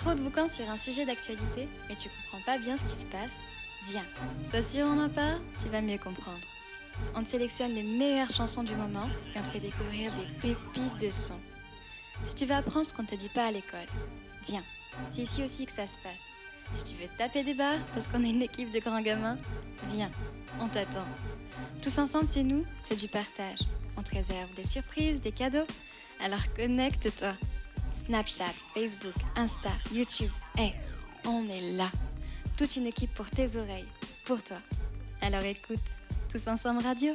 trop de bouquins sur un sujet d'actualité, mais tu comprends pas bien ce qui se passe? Viens, sois sûr on en parle, tu vas mieux comprendre. On te sélectionne les meilleures chansons du moment et on te fait découvrir des pépites de son. Si tu veux apprendre ce qu'on te dit pas à l'école, viens, c'est ici aussi que ça se passe. Si tu veux te taper des barres parce qu'on est une équipe de grands gamins, viens, on t'attend. Tous ensemble, c'est nous, c'est du partage. On te réserve des surprises, des cadeaux. Alors connecte-toi. Snapchat, Facebook, Insta, YouTube. On est là. Toute une équipe pour tes oreilles, pour toi. Alors écoute, Tous Ensemble Radio.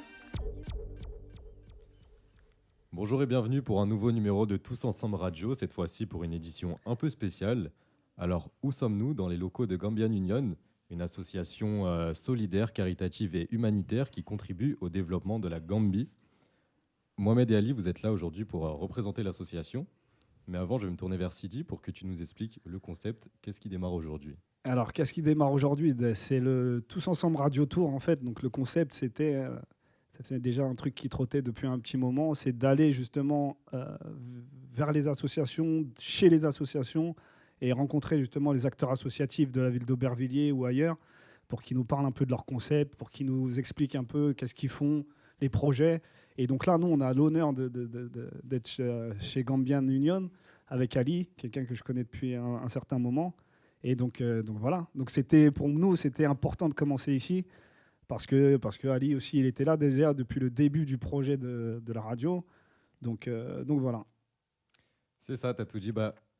Bonjour et bienvenue pour un nouveau numéro de Tous Ensemble Radio, cette fois-ci pour une édition un peu spéciale. Alors, où sommes-nous? Dans les locaux de Gambian Union, une association solidaire, caritative et humanitaire qui contribue au développement de la Gambie. Mohamed et Ali, vous êtes là aujourd'hui pour représenter l'association. Mais avant, je vais me tourner vers Sidi pour que tu nous expliques le concept. Qu'est-ce qui démarre aujourd'hui? Alors, qu'est-ce qui démarre aujourd'hui? C'est le Tous Ensemble Radio Tour, en fait. Donc, le concept, c'était déjà un truc qui trottait depuis un petit moment. C'est d'aller justement vers les associations, chez les associations, et rencontrer justement les acteurs associatifs de la ville d'Aubervilliers ou ailleurs, pour qu'ils nous parlent un peu de leur concept, pour qu'ils nous expliquent un peu qu'est-ce qu'ils font, les projets. Et donc là, nous, on a l'honneur d'être chez Gambian Union avec Ali, quelqu'un que je connais depuis un certain moment. Et donc voilà. Donc pour nous, c'était important de commencer ici parce que Ali aussi, il était là déjà depuis le début du projet de la radio. Donc voilà. C'est ça, t'as tout dit.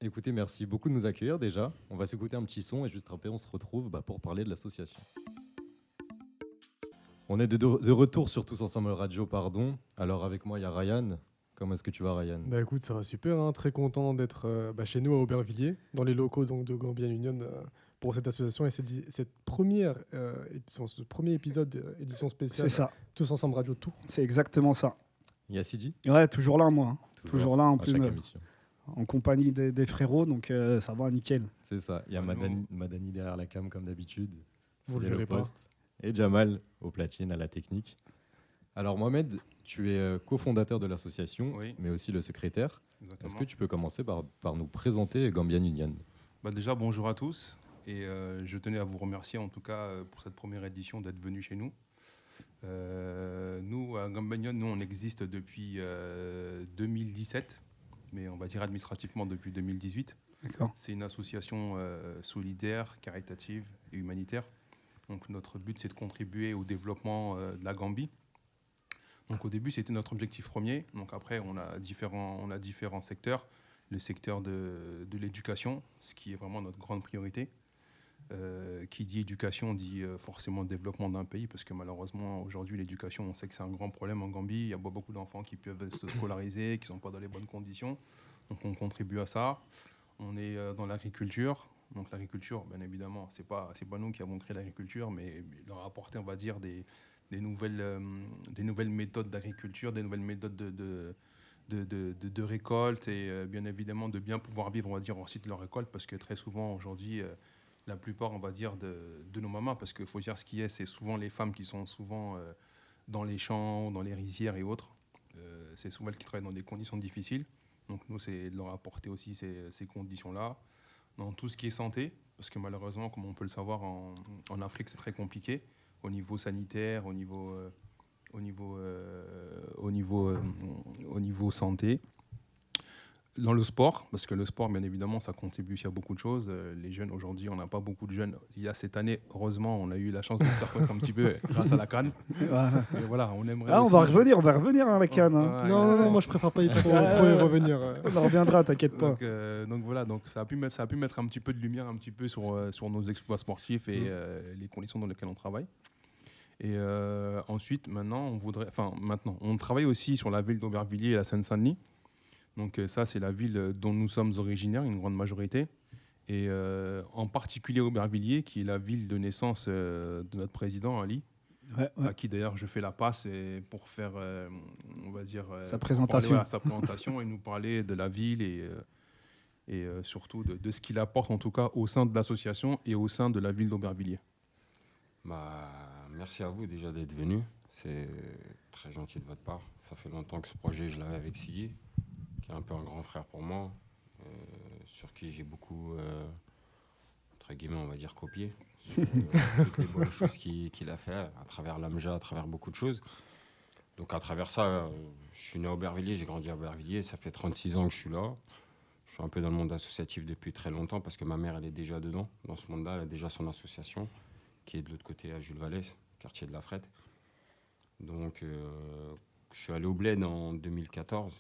Écoutez, merci beaucoup de nous accueillir déjà. On va s'écouter un petit son et juste après, on se retrouve pour parler de l'association. On est de retour sur Tous Ensemble Radio, pardon. Alors avec moi, il y a Ryan. Comment est-ce que tu vas, Ryan? Écoute, ça va super, hein. Très content d'être chez nous à Aubervilliers, dans les locaux donc, de Gambian Union pour cette association et ce premier épisode édition spéciale C'est ça. Tous Ensemble Radio Tour. C'est exactement ça. Il y a Sidi? Ouais, toujours là, moi. Toujours là, en à plus, chaque émission. en compagnie des frérots, donc ça va, nickel. C'est ça. Il y a Madani derrière la cam, comme d'habitude. Vous le Fidèle verrez au pas. poste. Et Jamal au platine, à la technique. Alors Mohamed, tu es cofondateur de l'association, Oui. mais aussi le secrétaire. Exactement. Est-ce que tu peux commencer par nous présenter Gambian Union? Déjà, bonjour à tous. Et je tenais à vous remercier en tout cas pour cette première édition d'être venus chez nous. Nous, à Gambian Union, on existe depuis 2017, mais on va dire administrativement depuis 2018. D'accord. C'est une association solidaire, caritative et humanitaire. Donc notre but, c'est de contribuer au développement de la Gambie. Donc au début, c'était notre objectif premier. Donc après, on a différents secteurs. Le secteur de l'éducation, ce qui est vraiment notre grande priorité. Qui dit éducation dit forcément développement d'un pays, parce que malheureusement, aujourd'hui, l'éducation, on sait que c'est un grand problème en Gambie. Il y a beaucoup d'enfants qui peuvent se scolariser, qui ne sont pas dans les bonnes conditions. Donc on contribue à ça. On est dans l'agriculture. Donc l'agriculture, bien évidemment, c'est pas nous qui avons créé l'agriculture, mais leur apporter, on va dire, des nouvelles méthodes d'agriculture, des nouvelles méthodes de récolte et bien évidemment de bien pouvoir vivre, on va dire, ensuite de leur récolte, parce que très souvent aujourd'hui, la plupart, on va dire, de nos mamans, parce qu'il faut dire ce qui est, c'est souvent les femmes qui sont souvent dans les champs, dans les rizières et autres. C'est souvent elles qui travaillent dans des conditions difficiles. Donc nous, c'est de leur apporter aussi ces conditions-là. Dans tout ce qui est santé, parce que malheureusement, comme on peut le savoir, en Afrique, c'est très compliqué au niveau sanitaire, au niveau santé. Dans le sport, parce que le sport, bien évidemment, ça contribue aussi à beaucoup de choses. Les jeunes, aujourd'hui, on n'a pas beaucoup de jeunes. Il y a cette année, heureusement, on a eu la chance de se faire connaître un petit peu grâce à la CAN. Et voilà, on aimerait On aussi... va revenir à la CAN. Non, moi je préfère pas trop y revenir. On reviendra, t'inquiète pas. Donc voilà, donc ça a pu mettre un petit peu de lumière un petit peu sur nos exploits sportifs et les conditions dans lesquelles on travaille. Et ensuite, maintenant, on travaille aussi sur la ville d'Aubervilliers et la Seine-Saint-Denis. Donc ça, c'est la ville dont nous sommes originaires, une grande majorité. Et en particulier Aubervilliers, qui est la ville de naissance de notre président, Ali, à qui d'ailleurs je fais la passe pour faire, on va dire... sa présentation. Sa présentation et nous parler de la ville et surtout de ce qu'il apporte, en tout cas, au sein de l'association et au sein de la ville d'Aubervilliers. Merci à vous déjà d'être venus. C'est très gentil de votre part. Ça fait longtemps que ce projet, je l'avais avec Sidi, qui est un peu un grand frère pour moi. sur qui j'ai beaucoup, entre guillemets, on va dire, copié. Sur toutes les bonnes choses qu'il a fait, à travers l'AMJA, à travers beaucoup de choses. Donc à travers ça, je suis né à Aubervilliers, j'ai grandi à Aubervilliers, ça fait 36 ans que je suis là. Je suis un peu dans le monde associatif depuis très longtemps parce que ma mère, elle est déjà dedans, dans ce monde-là. Elle a déjà son association qui est de l'autre côté à Jules Vallès, quartier de la Frette. Donc, je suis allé au Bled en 2014.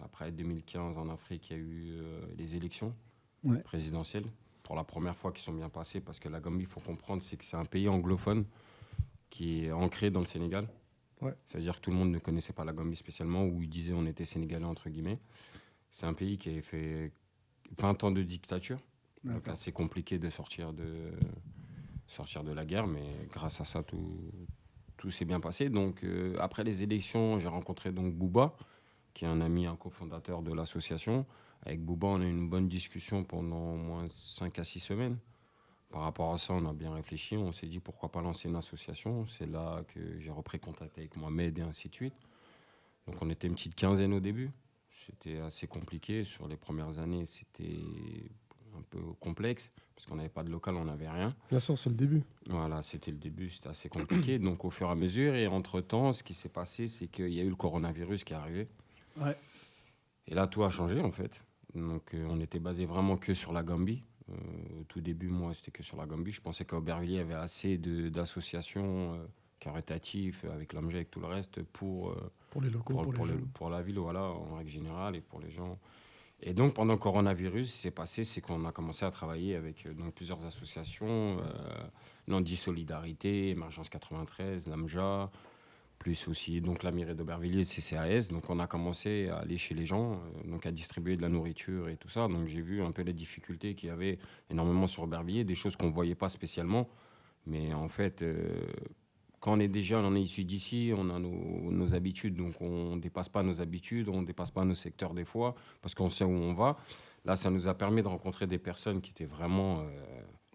Après 2015, en Afrique, il y a eu les élections présidentielles. Pour la première fois, qui sont bien passées parce que la Gambie, il faut comprendre, c'est que c'est un pays anglophone qui est ancré dans le Sénégal. Ouais. Ça veut dire que tout le monde ne connaissait pas la Gambie spécialement, ou ils disaient on était sénégalais, entre guillemets. C'est un pays qui a fait 20 ans de dictature, donc assez compliqué de sortir de la guerre, mais grâce à ça, tout s'est bien passé. Donc, après les élections, j'ai rencontré donc Bouba, qui est un ami, un cofondateur de l'association. Avec Bouba, on a eu une bonne discussion pendant au moins 5 à 6 semaines. Par rapport à ça, on a bien réfléchi. On s'est dit pourquoi pas lancer une association. C'est là que j'ai repris contact avec Mohamed et ainsi de suite. Donc, on était une petite quinzaine au début. C'était assez compliqué. Sur les premières années, c'était un peu complexe parce qu'on n'avait pas de local, on n'avait rien. Bien sûr, c'est le début. Voilà, c'était le début, c'était assez compliqué. Donc, au fur et à mesure, et entre-temps, ce qui s'est passé, c'est qu'il y a eu le coronavirus qui est arrivé. Ouais. Et là, tout a changé, en fait. Donc, on était basé vraiment que sur la Gambie. Au tout début, moi, c'était que sur la Gambie. Je pensais qu'à Aubervilliers, il y avait assez d'associations caritatives avec l'AMJA et tout le reste pour les locaux, pour les jeunes. pour la ville, voilà, en règle générale, et pour les gens. Et donc, pendant le coronavirus, ce qui s'est passé, c'est qu'on a commencé à travailler avec donc, plusieurs associations, Nandi Solidarité, Émergence 93, l'AMJA, plus aussi donc, la mairie d'Aubervilliers, CCAS. Donc, on a commencé à aller chez les gens, donc à distribuer de la nourriture et tout ça. Donc, j'ai vu un peu les difficultés qu'il y avait énormément sur Aubervilliers, des choses qu'on ne voyait pas spécialement. Mais en fait, quand on est déjà, on est issu d'ici, on a nos habitudes, donc on ne dépasse pas nos habitudes, on ne dépasse pas nos secteurs des fois, parce qu'on sait où on va. Là, ça nous a permis de rencontrer des personnes qui étaient vraiment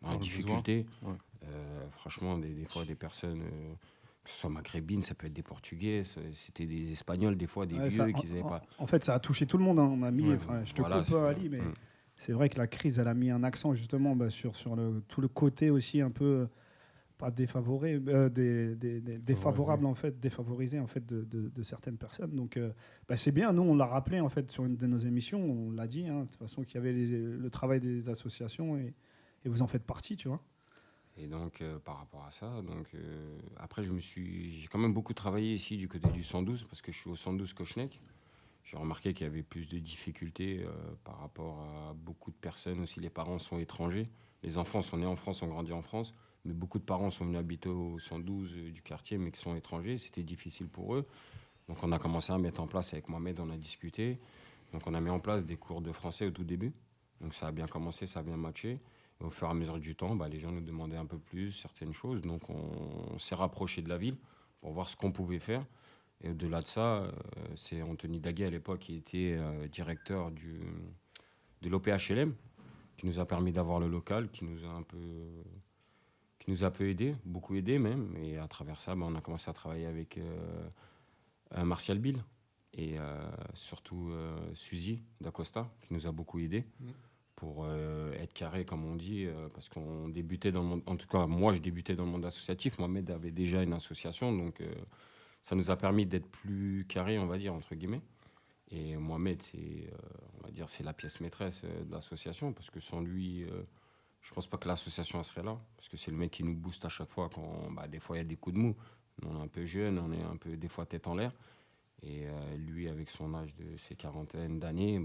en difficulté. Ouais. Franchement, des fois, des personnes, que ce soit maghrébines, ça peut être des Portugais, c'était des Espagnols, des fois, des vieux qui n'avaient pas... En fait, ça a touché tout le monde. Hein. On a mis, Ouais, je te voilà, coupe, Ali, mais c'est vrai que la crise, elle a mis un accent justement sur tout le côté aussi un peu... pas défavorable en fait, défavorisé en fait de certaines personnes. Donc c'est bien. Nous on l'a rappelé en fait sur une de nos émissions, on l'a dit de toute façon qu'il y avait le travail des associations et vous en faites partie, tu vois. Et donc par rapport à ça, après j'ai quand même beaucoup travaillé ici du côté du 112 parce que je suis au 112 Cochenek. J'ai remarqué qu'il y avait plus de difficultés par rapport à beaucoup de personnes aussi. Les parents sont étrangers, les enfants sont nés en France, ont grandi en France. Mais beaucoup de parents sont venus habiter au 112 du quartier, mais qui sont étrangers. C'était difficile pour eux. Donc, on a commencé à mettre en place avec Mohamed, on a discuté. Donc, on a mis en place des cours de français au tout début. Donc, ça a bien commencé, ça a bien matché. Et au fur et à mesure du temps, les gens nous demandaient un peu plus certaines choses. Donc, on s'est rapproché de la ville pour voir ce qu'on pouvait faire. Et au-delà de ça, c'est Anthony Daguet, à l'époque, qui était directeur de l'OPHLM, qui nous a permis d'avoir le local, qui nous a un peu aidé, beaucoup aidé même. Et à travers ça, on a commencé à travailler avec Martial Bill et surtout Suzy D'Acosta, qui nous a beaucoup aidé pour être carré, comme on dit, parce qu'on débutait dans le monde... En tout cas, moi, je débutais dans le monde associatif. Mohamed avait déjà une association, donc ça nous a permis d'être plus carré, on va dire, entre guillemets. Et Mohamed, c'est la pièce maîtresse de l'association, parce que sans lui... je pense pas que l'association serait là, parce que c'est le mec qui nous booste à chaque fois quand des fois il y a des coups de mou. On est un peu jeune, on est un peu des fois tête en l'air. Et lui, avec son âge de ses quarantaines d'années,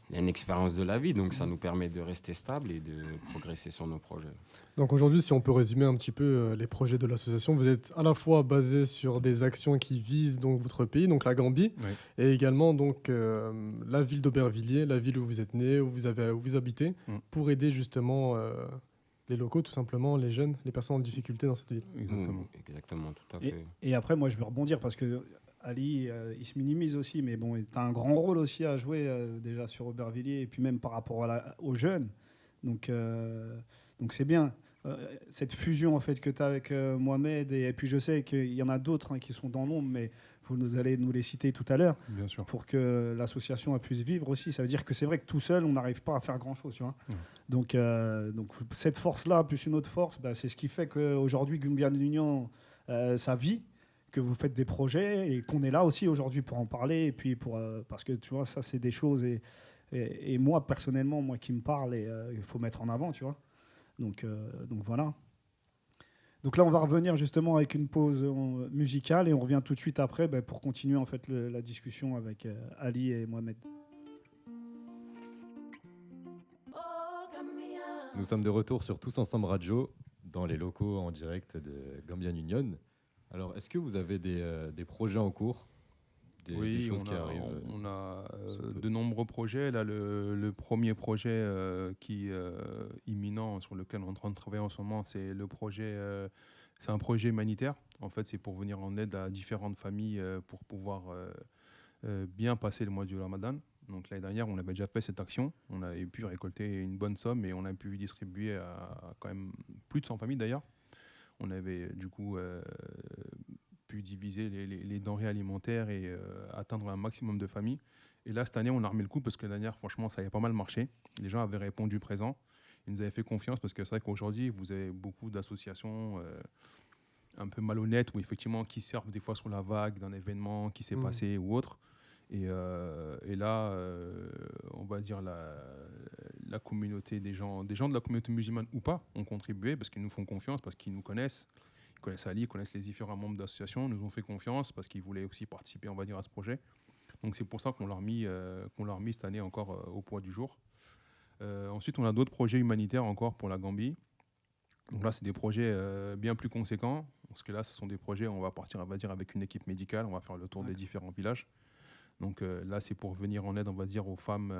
il a une expérience de la vie, donc ça nous permet de rester stable et de progresser sur nos projets. Donc aujourd'hui, si on peut résumer un petit peu les projets de l'association, vous êtes à la fois basé sur des actions qui visent donc votre pays, donc la Gambie, et également donc la ville d'Aubervilliers, la ville où vous êtes né, où vous habitez, pour aider justement les locaux, tout simplement, les jeunes, les personnes en difficulté dans cette ville. Exactement, tout à fait. Et après, moi, je veux rebondir parce que Ali, il se minimise aussi, mais bon, tu as un grand rôle aussi à jouer déjà sur Aubervilliers et puis même par rapport aux jeunes. Donc c'est bien. Cette fusion en fait que tu as avec Mohamed et puis je sais qu'il y en a d'autres qui sont dans l'ombre, mais vous allez nous les citer tout à l'heure, Bien sûr. pour que l'association puisse vivre aussi. Ça veut dire que c'est vrai que tout seul, on n'arrive pas à faire grand-chose, tu vois. Donc cette force-là, plus une autre force, c'est ce qui fait qu'aujourd'hui, Gumbian Union, ça vit, que vous faites des projets et qu'on est là aussi aujourd'hui pour en parler. Et puis parce que, tu vois, ça, c'est des choses. Et moi, personnellement, moi qui me parle, il faut mettre en avant, tu vois. Donc voilà. Donc là, on va revenir justement avec une pause musicale et on revient tout de suite après pour continuer en fait la discussion avec Ali et Mohamed. Nous sommes de retour sur Tous Ensemble Radio, dans les locaux en direct de Gambian Union. Alors, est-ce que vous avez des projets en cours, des choses qui arrivent? On a de nombreux projets. Là, le premier projet qui est imminent, sur lequel on est en train de travailler en ce moment, c'est un projet humanitaire. En fait, c'est pour venir en aide à différentes familles pour pouvoir bien passer le mois du Ramadan. Donc l'année dernière, on avait déjà fait cette action. On avait pu récolter une bonne somme et on a pu distribuer à quand même plus de 100 familles d'ailleurs. On avait du coup pu diviser les denrées alimentaires et atteindre un maximum de familles. Et là, cette année, on a remis le coup parce que l'année dernière, franchement, ça avait pas mal marché. Les gens avaient répondu présent. Ils nous avaient fait confiance parce que c'est vrai qu'aujourd'hui, vous avez beaucoup d'associations un peu malhonnêtes ou effectivement qui surfent des fois sur la vague d'un événement qui s'est passé ou autre. Et là, on va dire la communauté des gens de la communauté musulmane ou pas, ont contribué parce qu'ils nous font confiance, parce qu'ils nous connaissent. Ils connaissent Ali, ils connaissent les différents membres d'associations, nous ont fait confiance parce qu'ils voulaient aussi participer, on va dire, à ce projet. Donc c'est pour ça qu'on leur a mis cette année encore au poids du jour. Ensuite, on a d'autres projets humanitaires encore pour la Gambie. Donc là, c'est des projets bien plus conséquents, parce que là, ce sont des projets, on va partir, on va dire, avec une équipe médicale, on va faire le tour des différents villages. Donc là, c'est pour venir en aide, on va dire, aux femmes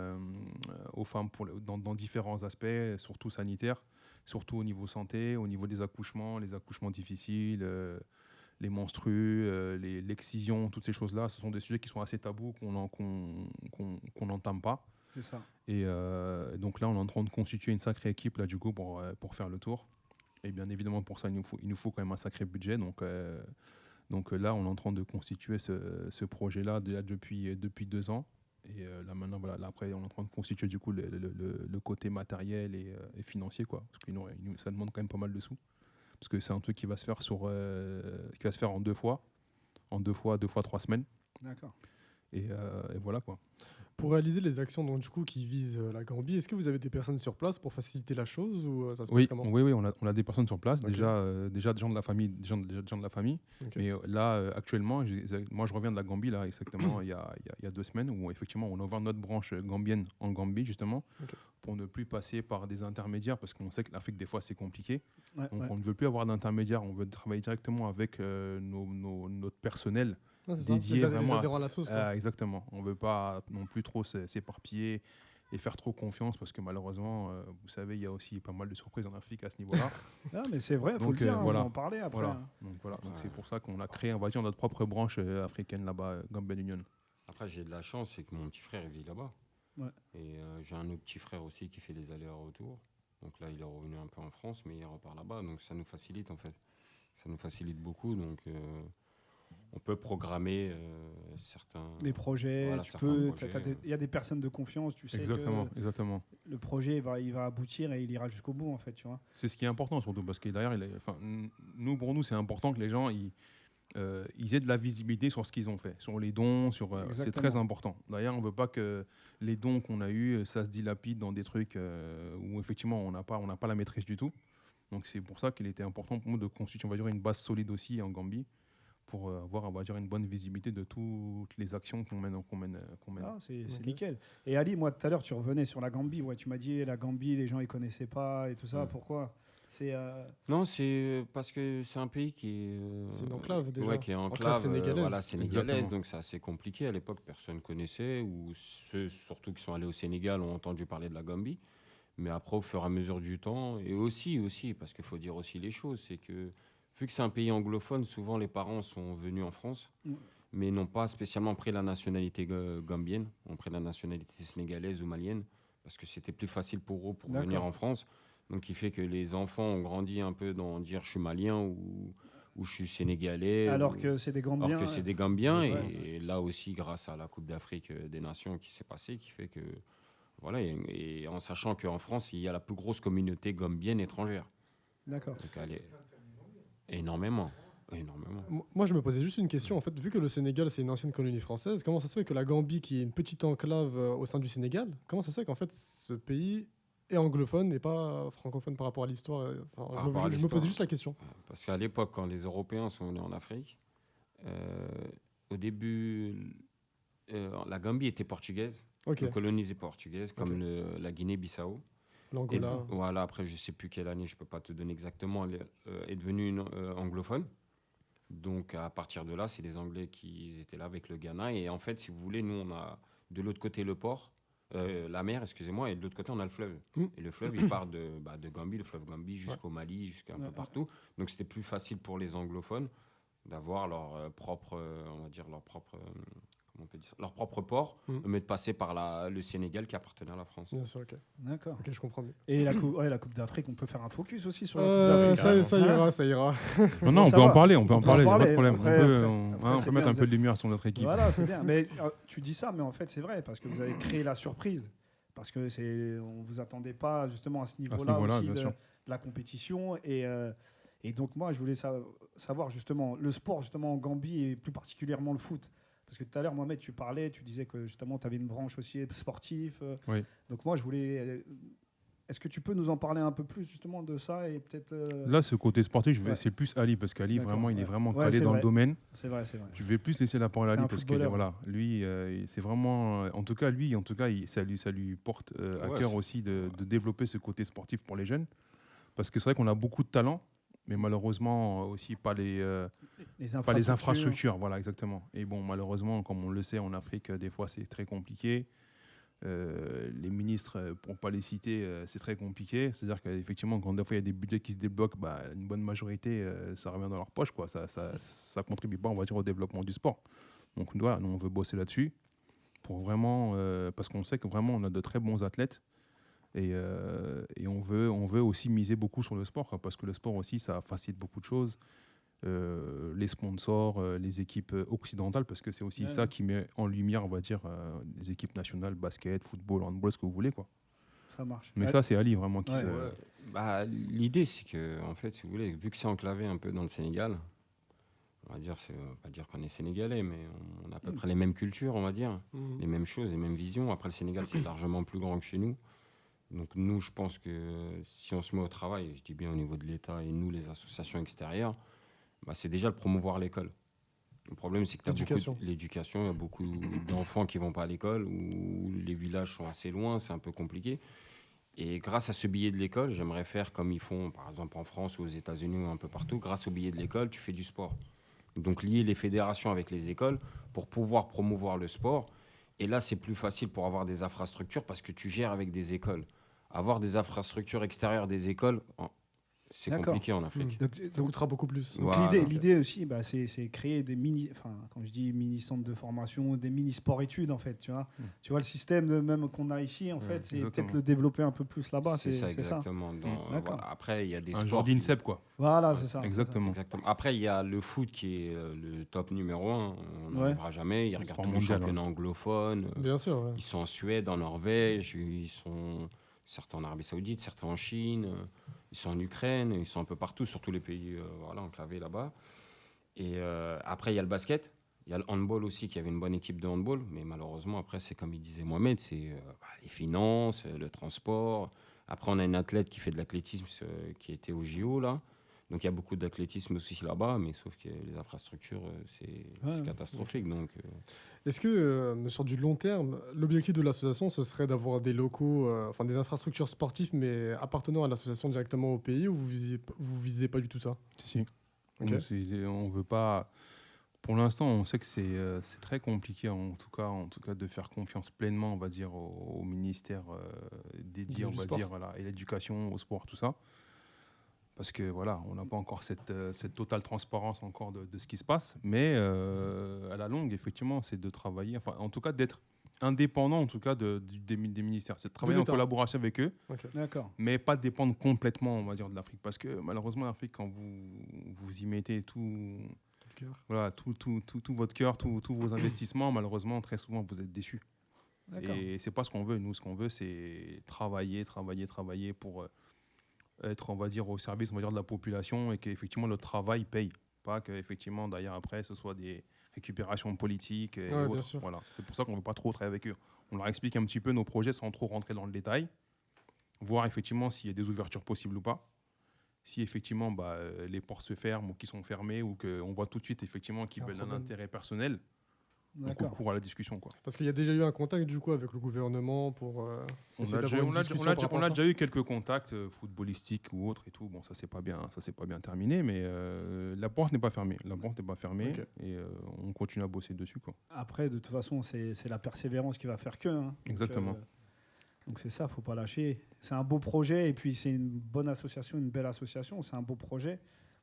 dans différents aspects, surtout sanitaires, surtout au niveau santé, au niveau des accouchements, les accouchements difficiles, les menstrues, l'excision, toutes ces choses-là. Ce sont des sujets qui sont assez tabous, qu'on n'entame pas. C'est ça. Et donc là, on est en train de constituer une sacrée équipe là, du coup, pour faire le tour. Et bien évidemment, pour ça, il nous faut quand même un sacré budget. Donc là, on est en train de constituer ce projet-là déjà depuis 2 ans. Et là maintenant, voilà, là, après, on est en train de constituer du coup le côté matériel et financier, quoi. Parce que ça demande quand même pas mal de sous. Parce que c'est un truc qui va se faire en 2 fois, 3 semaines. D'accord. Et voilà, quoi. Pour réaliser les actions donc, du coup, qui visent la Gambie, est-ce que vous avez des personnes sur place pour faciliter la chose ou ça se passe Oui, comment? oui, on a des personnes sur place, Okay. déjà des gens de la famille, des gens de la famille. Okay. Mais là, actuellement, moi je reviens de la Gambie là, exactement il y a 2 semaines où effectivement on a ouvert notre branche gambienne en Gambie justement pour ne plus passer par des intermédiaires parce qu'on sait que l'Afrique des fois c'est compliqué. Donc on ne veut plus avoir d'intermédiaires, on veut travailler directement avec notre personnel. Dédié vraiment adhérents à la sauce. Exactement. On ne veut pas non plus trop s'éparpiller et faire trop confiance parce que malheureusement, vous savez, il y a aussi pas mal de surprises en Afrique à ce niveau-là. Ah, mais c'est vrai, il faut le dire, on va en parler après. Voilà. Donc c'est pour ça qu'on a créé, on va dire, notre propre branche africaine là-bas, Gambian Union. Après, j'ai de la chance, c'est que mon petit frère il vit là-bas. Ouais. Et j'ai un autre petit frère aussi qui fait les allers-retours. Donc là, il est revenu un peu en France, mais il repart là-bas. Donc ça nous facilite en fait. Ça nous facilite beaucoup. Donc on peut programmer certains... Les projets, voilà, il y a des personnes de confiance, tu sais Exactement. Le projet il va aboutir et il ira jusqu'au bout en fait, tu vois. C'est ce qui est important surtout parce que derrière, pour nous, c'est important que les gens ils aient de la visibilité sur ce qu'ils ont fait, sur les dons, c'est très important. D'ailleurs, on ne veut pas que les dons qu'on a eus, ça se dilapide dans des trucs où effectivement on n'a pas la maîtrise du tout. Donc c'est pour ça qu'il était important pour nous de constituer, on va dire, une base solide aussi en Gambie pour avoir, on va dire, une bonne visibilité de toutes les actions qu'on mène. Ah, c'est nickel. Et Ali, moi tout à l'heure tu revenais sur la Gambie, tu m'as dit la Gambie, les gens ils connaissaient pas et tout ça. Pourquoi? Non, c'est parce que c'est un pays qui est... c'est une enclave déjà. Ouais, qui est enclave sénégalaise. Voilà, sénégalaise, donc c'est assez compliqué. À l'époque, personne ne connaissait, ou ceux surtout qui sont allés au Sénégal ont entendu parler de la Gambie. Mais après, au fur et à mesure du temps, et aussi parce qu'il faut dire aussi les choses, c'est que vu que c'est un pays anglophone, souvent les parents sont venus en France, mais n'ont pas spécialement pris la nationalité gambienne, ont pris la nationalité sénégalaise ou malienne, parce que c'était plus facile pour eux pour venir en France. Donc, qui fait que les enfants ont grandi un peu dans dire je suis malien où je suis sénégalais. Alors que c'est des Gambiens. Alors que c'est des Gambiens. Ouais. Et là aussi, grâce à la Coupe d'Afrique des Nations qui s'est passée, qui fait que. Voilà, et en sachant qu'en France, il y a la plus grosse communauté gambienne étrangère. D'accord. Donc, elle est énormément. Énormément. Moi, je me posais juste une question. En fait, vu que le Sénégal, c'est une ancienne colonie française, comment ça se fait que la Gambie, qui est une petite enclave au sein du Sénégal, comment ça se fait qu'en fait, ce pays est anglophone et pas francophone par rapport à l'histoire Je me posais juste la question. Parce qu'à l'époque, quand les Européens sont venus en Afrique, au début, la Gambie était portugaise, Ok. colonisée portugaise, comme la Guinée-Bissau. L'Angola. Voilà, après, je ne sais plus quelle année, je ne peux pas te donner exactement, elle est devenue anglophone. Donc, à partir de là, c'est les Anglais qui étaient là avec le Ghana. Et en fait, si vous voulez, nous, on a de l'autre côté le port, la mer, excusez-moi, et de l'autre côté, on a le fleuve. Et le fleuve, il part de Gambie, le fleuve Gambie, jusqu'au Mali, jusqu'à un peu partout. Donc, c'était plus facile pour les anglophones d'avoir leur propre, on va dire, leur propre... comment on peut dire ça, leur propre port, mais de passer par le Sénégal qui appartenait à la France. Bien sûr, ok. D'accord. Ok, je comprends mieux. Et la Coupe d'Afrique, on peut faire un focus aussi sur la Coupe d'Afrique. Ça ira. Non, on Ça peut en va. parler, il n'y a pas de problème. Après, on c'est peut mettre bien, un peu de lumière sur notre équipe. Voilà, c'est bien. Mais tu dis ça, mais en fait, c'est vrai, parce que vous avez créé la surprise. Parce que on ne vous attendait pas justement à ce niveau-là aussi bien de sûr. la compétition. Et donc, moi, je voulais savoir justement le sport justement en Gambie et plus particulièrement le foot. Parce que tout à l'heure, Mohamed, tu parlais, tu disais que justement, tu avais une branche aussi sportive. Oui. Donc, moi, je voulais. Est-ce que tu peux nous en parler un peu plus justement de ça et peut-être. Là, ce côté sportif, Ouais. c'est plus Ali, parce qu'Ali, D'accord, vraiment, il est ouais. vraiment Ouais, calé c'est dans vrai. le domaine. C'est vrai, c'est vrai. Je vais plus laisser la parole à C'est Ali, un parce que footballeur. voilà, lui, c'est vraiment. En tout cas, ça lui porte à Ouais, cœur c'est- aussi de développer ce côté sportif pour les jeunes. Parce que c'est vrai qu'on a beaucoup de talent, mais malheureusement aussi pas les infrastructures. Voilà, exactement. Et bon, malheureusement, comme on le sait, en Afrique, des fois, c'est très compliqué. Les ministres, pour ne pas les citer, c'est très compliqué. C'est-à-dire qu'effectivement, quand des fois il y a des budgets qui se débloquent, une bonne majorité, ça revient dans leur poche, quoi. Ça contribue pas, on va dire, au développement du sport. Donc nous, on veut bosser là-dessus pour vraiment, parce qu'on sait que vraiment on a de très bons athlètes et on veut aussi miser beaucoup sur le sport, quoi, parce que le sport aussi, ça facilite beaucoup de choses. Les sponsors, les équipes occidentales, parce que c'est aussi ça qui met en lumière, on va dire, les équipes nationales, basket, football, handball, ce que vous voulez, quoi. Ça marche. Mais ça, c'est Ali vraiment qui Ouais. se... L'idée, c'est que, en fait, si vous voulez, vu que c'est enclavé un peu dans le Sénégal, on va pas dire qu'on est sénégalais, mais on a à peu près les mêmes cultures, on va dire, les mêmes choses, les mêmes visions. Après, le Sénégal, c'est largement plus grand que chez nous. Donc nous, je pense que si on se met au travail, je dis bien au niveau de l'État et nous, les associations extérieures, c'est déjà de promouvoir l'école. Le problème, c'est que tu as beaucoup l'éducation, il y a beaucoup d'enfants qui ne vont pas à l'école, ou les villages sont assez loin, c'est un peu compliqué. Et grâce à ce billet de l'école, j'aimerais faire comme ils font, par exemple en France ou aux États-Unis ou un peu partout, grâce au billet de l'école, tu fais du sport. Donc lier les fédérations avec les écoles pour pouvoir promouvoir le sport. Et là, c'est plus facile pour avoir des infrastructures parce que tu gères avec des écoles. Avoir des infrastructures extérieures des écoles, c'est compliqué en Afrique. Donc, Ça coûtera beaucoup plus. Donc Voilà. l'idée aussi, c'est créer des quand je dis mini centres de formation, des mini sport-études en fait, tu vois. Tu vois le système même qu'on a ici en fait, c'est exactement. peut-être le développer un peu plus là-bas. C'est ça, exactement. D'accord. Voilà. Après, il y a des Un sports. genre d'INSEP, quoi. Voilà, c'est ça. Exactement. Exactement. Après, il y a le foot qui est le top numéro 1. On n'arrivera jamais. Ils regardent sport tous les mondial, championnats anglophones. Bien sûr. Ouais. Ils sont en Suède, en Norvège, ils sont certains en Arabie Saoudite, certains en Chine, ils sont en Ukraine, ils sont un peu partout, sur tous les pays enclavés là-bas. Et après, il y a le basket. Il y a le handball aussi, qui avait une bonne équipe de handball. Mais malheureusement, après, c'est comme il disait Mohamed, c'est les finances, le transport. Après, on a une athlète qui fait de l'athlétisme qui était au JO, là. Donc, il y a beaucoup d'athlétisme aussi là-bas, mais sauf que les infrastructures, c'est catastrophique. Donc, Est-ce que, sur du long terme, l'objectif de l'association, ce serait d'avoir des locaux, des infrastructures sportives, mais appartenant à l'association directement au pays, ou vous visez pas du tout ça? Si. Ok. On veut pas... Pour l'instant, on sait que c'est très compliqué, en tout cas, de faire confiance pleinement, on va dire, au ministère dédié, on va dire, voilà, et l'éducation, au sport, tout ça. Parce que voilà, on n'a pas encore cette totale transparence encore de ce qui se passe. Mais à la longue, effectivement, c'est de travailler, enfin, en tout cas, d'être indépendant en tout cas des ministères. C'est de travailler en l'État. collaboration avec eux, D'accord. mais pas dépendre complètement, on va dire, de l'Afrique. Parce que malheureusement, l'Afrique, quand vous y mettez tout votre cœur, tous vos investissements, malheureusement, très souvent, vous êtes déçus. D'accord. Et c'est pas ce qu'on veut. Nous, ce qu'on veut, c'est travailler pour être, on va dire, au service, on va dire, de la population et qu'effectivement, le travail paye. Pas qu'effectivement, d'ailleurs, après, ce soit des récupérations politiques et Ouais, bien autres. sûr. Voilà. C'est pour ça qu'on ne veut pas trop travailler avec eux. On leur explique un petit peu nos projets sans trop rentrer dans le détail, voir effectivement s'il y a des ouvertures possibles ou pas. Si effectivement les portes se ferment ou qu'ils sont fermés ou qu'on voit tout de suite effectivement qu'ils Un veulent un problème. intérêt personnel, on D'accord. court à la discussion. Quoi. Parce qu'il y a déjà eu un contact du coup avec le gouvernement pour On essayer a, d'avoir une déjà, discussion on a par rapport déjà- on à a ça. déjà eu quelques contacts footballistiques ou autres et tout. Bon, ça s'est pas bien terminé, mais la porte n'est pas fermée. Ok. Et on continue à bosser dessus. Quoi. Après, de toute façon, c'est la persévérance qui va faire que. Hein. Exactement. Donc c'est ça, faut pas lâcher. C'est un beau projet et puis c'est une bonne association, une belle association. C'est un beau projet.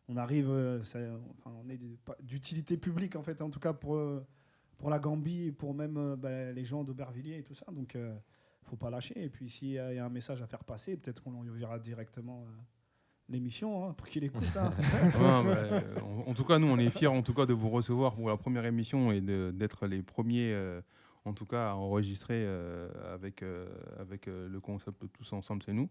On arrive, on est d'utilité publique en fait, en tout cas pour la Gambie et pour même les gens d'Aubervilliers et tout ça. Donc faut pas lâcher. Et puis s'il y a un message à faire passer, peut-être qu'on lui enverra directement l'émission pour qu'il écoute. Hein. En tout cas, nous, on est fiers en tout cas de vous recevoir pour la première émission et d'être les premiers, en tout cas, à enregistrer avec le concept Tous Ensemble, c'est nous.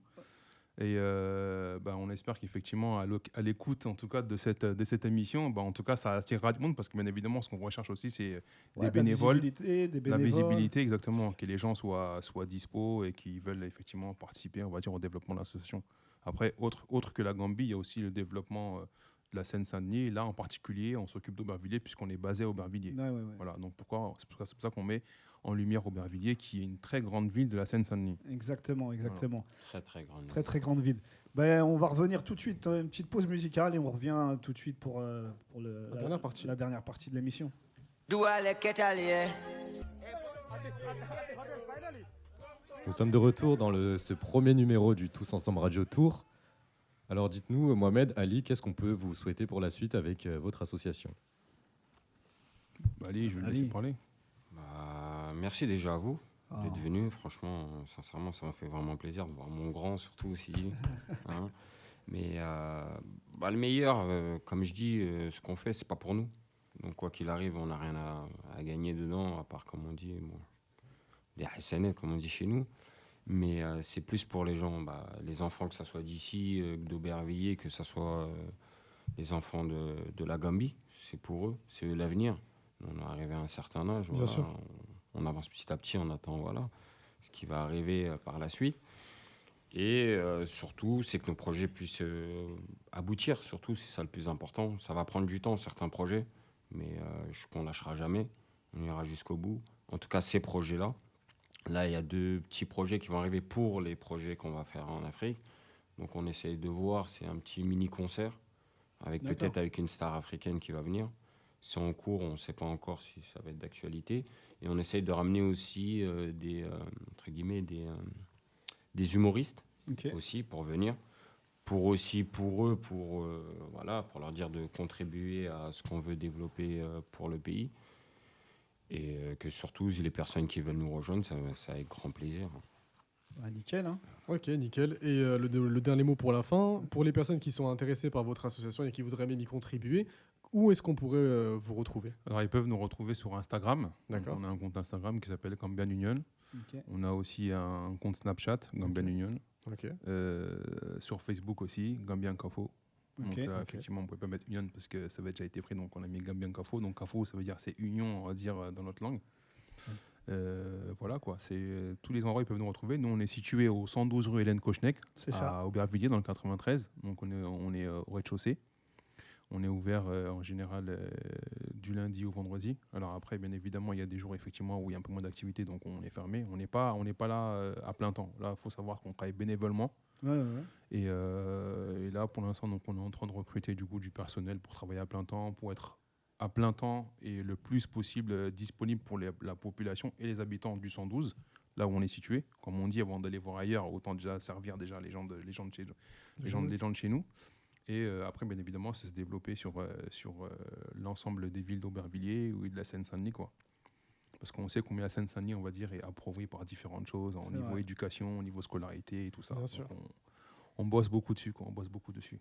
Et on espère qu'effectivement, à l'écoute en tout cas de cette émission, en tout cas, ça attirera du monde parce que bien évidemment, ce qu'on recherche aussi, c'est des bénévoles. La visibilité, exactement, que les gens soient dispo et qui veulent effectivement participer, on va dire, au développement de l'association. Après, autre que la Gambie, il y a aussi le développement de la Seine-Saint-Denis. Et là, en particulier, on s'occupe d'Aubervilliers puisqu'on est basé à Aubervilliers. Ouais. Voilà, donc c'est pour ça qu'on met en lumière Aubervilliers, qui est une très grande ville de la Seine-Saint-Denis. Exactement. Très, très grande. Très grande ville. On va revenir tout de suite, une petite pause musicale et on revient tout de suite pour la dernière partie de l'émission. Nous sommes de retour dans ce premier numéro du Tous Ensemble Radio Tour. Alors dites-nous, Mohamed, Ali, qu'est-ce qu'on peut vous souhaiter pour la suite avec votre association ? Allez, je vais laisser parler. Merci déjà à vous d'être venu. Franchement, sincèrement, ça m'a fait vraiment plaisir de voir mon grand, surtout aussi. Hein. Mais le meilleur, comme je dis, ce qu'on fait, c'est pas pour nous. Donc quoi qu'il arrive, on n'a rien à gagner dedans, à part, comme on dit, des hasanets, comme on dit chez nous. Mais c'est plus pour les gens, les enfants, que ce soit d'ici, d'Aubervilliers, que ce soit les enfants de la Gambie. C'est pour eux, c'est eux l'avenir. On est arrivé à un certain âge, Bien sûr. on avance petit à petit, on attend ce qui va arriver par la suite. Et surtout, c'est que nos projets puissent aboutir. Surtout, c'est ça le plus important. Ça va prendre du temps, certains projets, mais qu'on ne lâchera jamais. On ira jusqu'au bout. En tout cas, ces projets-là. Là, il y a 2 petits projets qui vont arriver pour les projets qu'on va faire en Afrique. Donc, on essaye de voir, c'est un petit mini-concert, peut-être avec une star africaine qui va venir. C'est en cours, on ne sait pas encore si ça va être d'actualité. Et on essaye de ramener aussi des humoristes aussi pour venir. Pour eux, pour leur dire de contribuer à ce qu'on veut développer pour le pays. Et que surtout, les personnes qui veulent nous rejoindre, ça avec grand plaisir. Nickel. Hein. Ok, nickel. Et le dernier mot pour la fin. Pour les personnes qui sont intéressées par votre association et qui voudraient même y contribuer, où est-ce qu'on pourrait vous retrouver ? Alors, ils peuvent nous retrouver sur Instagram. D'accord. On a un compte Instagram qui s'appelle Gambian Union. Okay. On a aussi un compte Snapchat, Gambian Union. Ok. Sur Facebook aussi, Gambian Kafo. Donc là, effectivement, on ne pouvait pas mettre Union parce que ça avait déjà été pris, donc on a mis Gambian Kafo. Donc Kafo, ça veut dire c'est union, on va dire, dans notre langue. Voilà quoi, tous les endroits ils peuvent nous retrouver. Nous on est situé au 112 rue Hélène Kochnek, à Aubervilliers dans le 93. Donc on est au rez-de-chaussée. On est ouvert en général du lundi au vendredi. Alors après, bien évidemment, il y a des jours effectivement où il y a un peu moins d'activité, donc on est fermé. On n'est pas là à plein temps. Là, il faut savoir qu'on travaille bénévolement. Ouais. Et là, pour l'instant, donc, on est en train de recruter du personnel pour travailler à plein temps, pour être à plein temps et le plus possible disponible pour la population et les habitants du 112, là où on est situé. Comme on dit, avant d'aller voir ailleurs, autant déjà servir les gens de chez nous. Et après, bien évidemment, c'est se développer sur l'ensemble des villes d'Aubervilliers ou de la Seine-Saint-Denis, quoi. Parce qu'on sait combien la Seine-Saint-Denis, on va dire, est appauvrie par différentes choses, au niveau vrai. éducation, au niveau scolarité et tout ça. Bien Donc, sûr. on bosse beaucoup dessus, quoi. On bosse beaucoup dessus.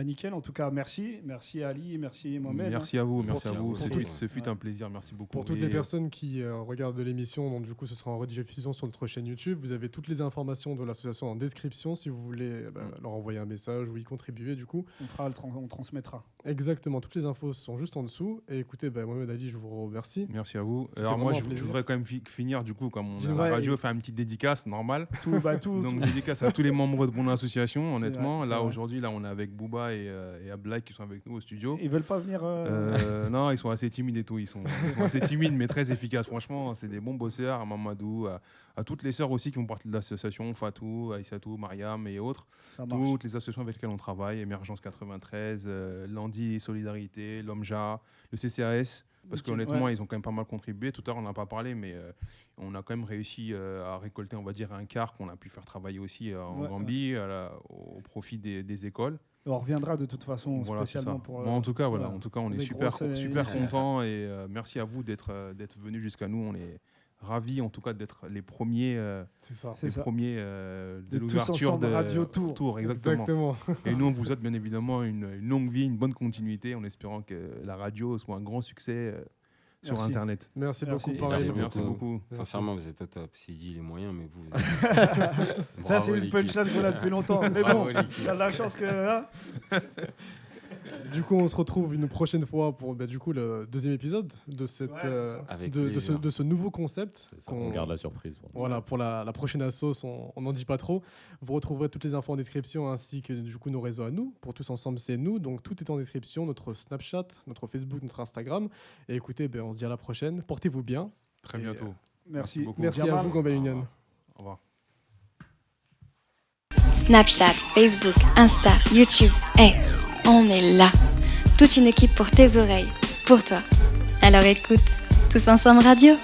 Nickel, en tout cas, merci. Merci Ali, merci Mohamed. Merci à vous, merci à Merci à vous. vous, Ce c'est fut tout. un plaisir, merci beaucoup. Pour toutes Et, les personnes qui regardent l'émission, donc du coup ce sera en rediffusion sur notre chaîne YouTube. Vous avez toutes les informations de l'association en description si vous voulez leur envoyer un message ou y contribuer du coup. On transmettra. Exactement, toutes les infos sont juste en dessous. Et écoutez, Mohamed Ali, je vous remercie. Merci à vous. C'était Alors moi, vraiment un je plaisir. voudrais quand même finir, du coup, comme on est à Dis-nous, la ouais, radio, faire une petite dédicace, normale. Donc dédicace à tous les membres de mon association, C'est honnêtement. vrai, c'est Là, vrai. aujourd'hui, là, on est avec Bouba et Ablaï qui sont avec nous au studio. Ils veulent pas venir. Non, ils sont assez timides et tout. Ils sont assez timides, mais très efficaces. Franchement, c'est des bons bosseurs. À Mamadou, à toutes les sœurs aussi qui font partie de l'association, Fatou, Aïssatou, Mariam et autres. Ça marche. Toutes les associations avec lesquelles on travaille, Émergence 93, Landi, Solidarité, l'OMJA, le CCAS. Parce Ok, qu'honnêtement, ouais. ils ont quand même pas mal contribué. Tout à l'heure, on n'en a pas parlé, mais on a quand même réussi à récolter, on va dire, un quart qu'on a pu faire travailler aussi en Ouais, Gambie au profit des écoles. On reviendra de toute façon Voilà, c'est spécialement ça. pour. Bon, en tout cas, voilà. en tout cas, on est Des super grosses super émissions. contents et merci à vous d'être venus jusqu'à nous. On est ravis, en tout cas, d'être les premiers, C'est ça. C'est ça. de De Tous l'ouverture Ensemble de Radio Tour. exactement. Et nous, on vous souhaite bien évidemment une longue vie, une bonne continuité, en espérant que la radio soit un grand succès sur Merci. Internet. Merci Merci. beaucoup. Pareil. Merci beaucoup. Sincèrement, vous êtes au top. C'est dit les moyens, mais vous êtes. Ça, Bravo, c'est une l'équipe. punchline qu'on a depuis longtemps. Mais Bravo, bon, l'équipe. t'as de la chance que. Hein, Du coup, on se retrouve une prochaine fois pour du coup le deuxième épisode de cette Ouais, c'est ça. Avec de plaisir. ce nouveau concept. C'est ça, on garde la surprise. Bon. Voilà, pour la prochaine assos, on n'en dit pas trop. Vous retrouverez toutes les infos en description ainsi que du coup nos réseaux à nous. Pour tous ensemble, c'est nous. Donc tout est en description, notre Snapchat, notre Facebook, notre Instagram. Et écoutez, on se dit à la prochaine. Portez-vous bien. Très Et, bientôt. Merci. beaucoup. Merci à Jamal. vous, Gambia Union. Au revoir. Snapchat, Facebook, Insta, YouTube. On est là. Toute une équipe pour tes oreilles, pour toi. Alors écoute, Tous Ensemble Radio.